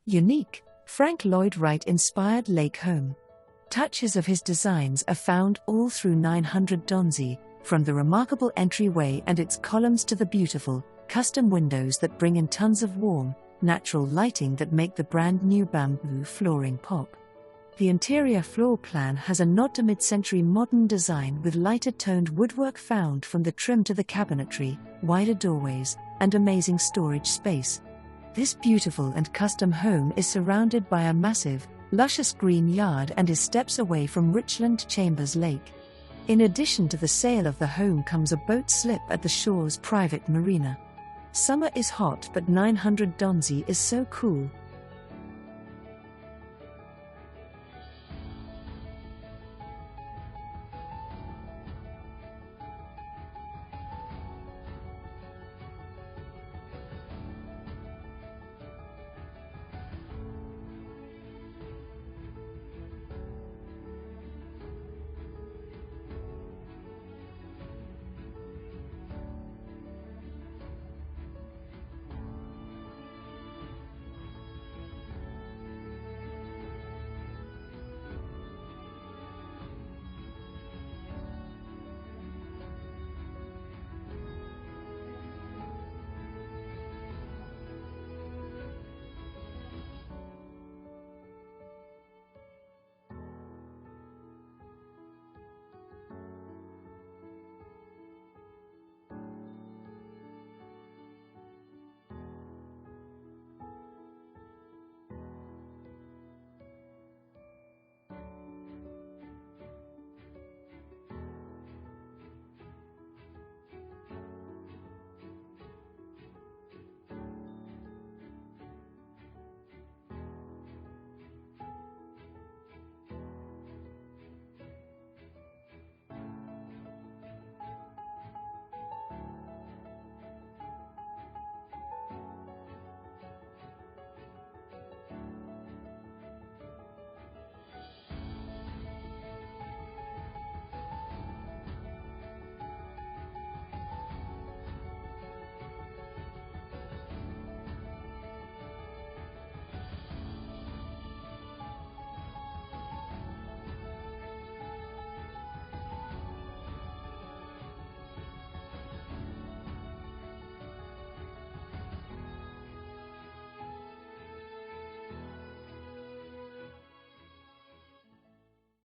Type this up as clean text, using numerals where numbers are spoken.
Unique, Frank Lloyd Wright-inspired lake home. Touches of his designs are found all through 900 Donzi, from the remarkable entryway and its columns to the beautiful, custom windows that bring in tons of warm, natural lighting that make the brand new bamboo flooring pop. The interior floor plan has a nod to mid-century modern design with lighter toned woodwork found from the trim to the cabinetry, wider doorways, and amazing storage space. This beautiful and custom home is surrounded by a massive, luscious green yard and is steps away from Richland Chambers Lake. In addition to the sale of the home comes a boat slip at the Shores Private Marina. Summer is hot but 900 Donzi is so cool.